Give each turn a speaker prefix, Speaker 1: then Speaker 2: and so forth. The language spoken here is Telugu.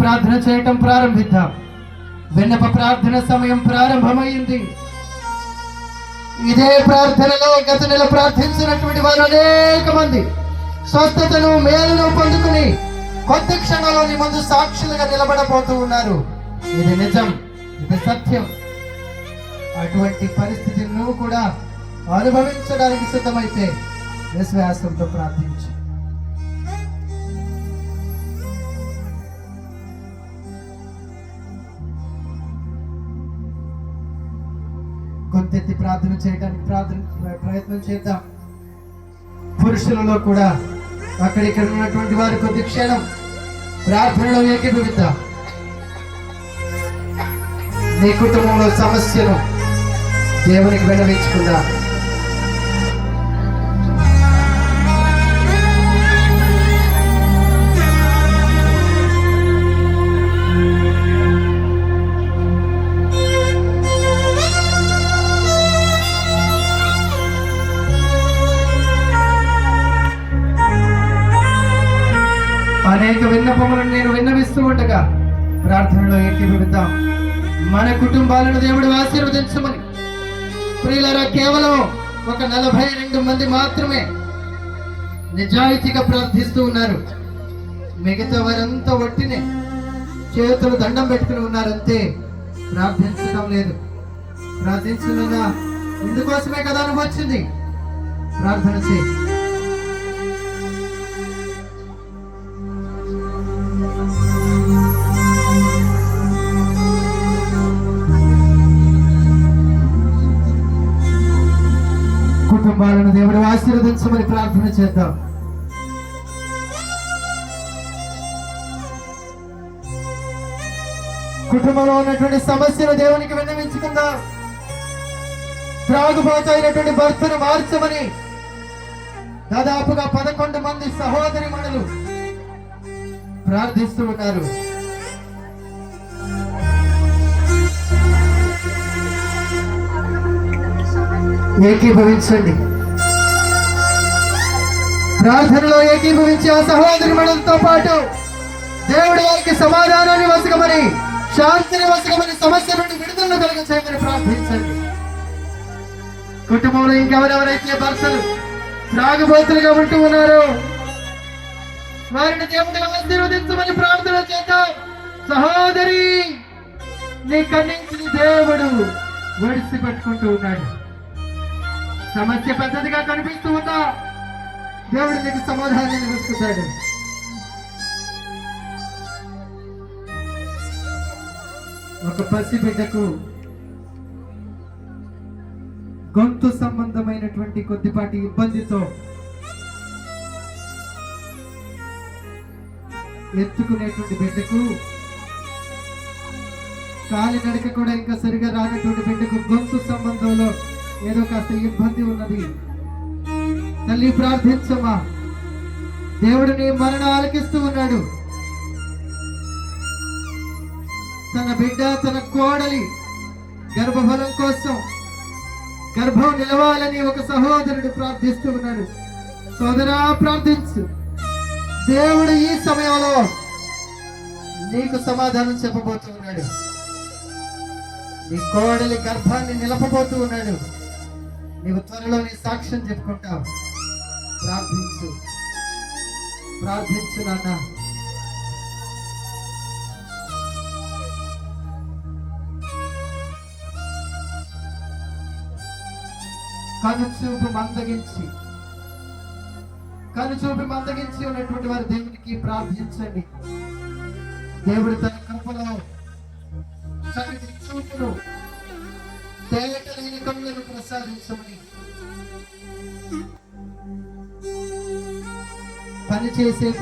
Speaker 1: ప్రార్థన చేయటం ప్రారంభిద్దాం. విన్నప ప్రార్థన సమయం ప్రారంభమైంది. ఇదే ప్రార్థనలో గత నెల ప్రార్థించినటువంటి వారు అనేక మంది స్వస్థతను మేలును పొందుకుని కొద్ది క్షణంలోని ముందు సాక్షులుగా నిలబడబోతూ ఉన్నారు. ఇది నిజం, ఇది సత్యం. అటువంటి పరిస్థితిని నువ్వు కూడా అనుభవించడానికి సిద్ధమైతే విశ్వాసంతో ప్రార్థించు. కొంతెత్తి ప్రార్థన చేయడానికి ప్రయత్నం చేద్దాం. పురుషులలో కూడా అక్కడిక్కడ ఉన్నటువంటి వారు కొద్ది క్షణం ప్రార్థనలో ఏకీభవిద్దాం. నీ కుటుంబంలో సమస్యను దేవునికి విన్నవించుకుందాం. అనేక విన్నపములను నేను విన్నవిస్తూ ఉండగా ప్రార్థనలో ఏకీభవిద్దాం. మన కుటుంబాలను దేవుడు ఆశీర్వదించమని. ప్రియులారా, కేవలం ఒక 42 మంది మాత్రమే నిజాయితీగా ప్రార్థిస్తూ ఉన్నారు. మిగతా వారంతా ఒట్టినే చేతులు దండం పెట్టుకుని ఉన్నారంతే, ప్రార్థించడం లేదు. ప్రార్థించలేదా? ఇందుకోసమే కదా అనుభవం వచ్చింది. ప్రార్థన చేయి. కుటుంబాలను దేవుడు ఆశీర్వదించమని ప్రార్థన చేద్దాం. కుటుంబంలో ఉన్నటువంటి సమస్యను దేవునికి విన్నవించుకుందాం. త్రాగుబోతైనటువంటి భర్తను మార్చమని దాదాపుగా 11 మంది సహోదరి మణులు ప్రార్థిస్తూ ఉన్నారు. ఏకీభవించండి. ప్రార్థనలో ఏకీభవించి ఆ సహోదరి మణులతో పాటు దేవుడి వారికి సమాధానాన్ని వసగమని, శాంతిని వసగమని, సమస్య నుండి విడుదలను కలిగించమని ప్రార్థించండి. కుటుంబంలో ఇంకెవరెవరైతే భర్తలు త్రాగుబోతులుగా ఉంటూ ఉన్నారో వారిని దేవుడు ఆశీర్వదించమని ప్రార్థన చేద్దాం. సహోదరి, నీ కన్నించిన దేవుడు ఒడిసి పెట్టుకుంటూ ఉన్నాడు. సమస్య పెద్దదిగా కనిపిస్తూ ఉందా? దేవుడు నీకు సమాధానాన్ని వస్తున్నాడు. ఒక పసిబిడ్డకు గొంతు సంబంధమైనటువంటి కొద్దిపాటి ఇబ్బందితో ఎత్తుకునేటువంటి బిడ్డకు, కాలి నడక కూడా ఇంకా సరిగా రానటువంటి బిడ్డకు గొంతు సంబంధంలో ఏదో కాస్త ఇబ్బంది ఉన్నది. తల్లి, ప్రార్థించమ్మా. దేవుడు నీ మరణ ఆలకిస్తూ ఉన్నాడు. తన బిడ్డ, తన కోడలి గర్భఫలం కోసం, గర్భం నిలవాలని ఒక సహోదరుడు ప్రార్థిస్తూ ఉన్నాడు. సోదరా, ప్రార్థించు. దేవుడు ఈ సమయంలో నీకు సమాధానం చెప్పబోతూ ఉన్నాడు. నీ కోడలి గర్భాన్ని నిలపబోతూ ఉన్నాడు. నీవు త్వరలో నీ సాక్ష్యం చెప్పుకుంటావు. ప్రార్థించు, ప్రార్థించు నాన్న. కనుచూపు మందగించి ఉన్నటువంటి వారు దేవునికి ప్రార్థించండి. దేవుడు తన కృపలో చక్కటి చూపును, తేటలేని కన్నులను ప్రసాదించమని, పనిచేసే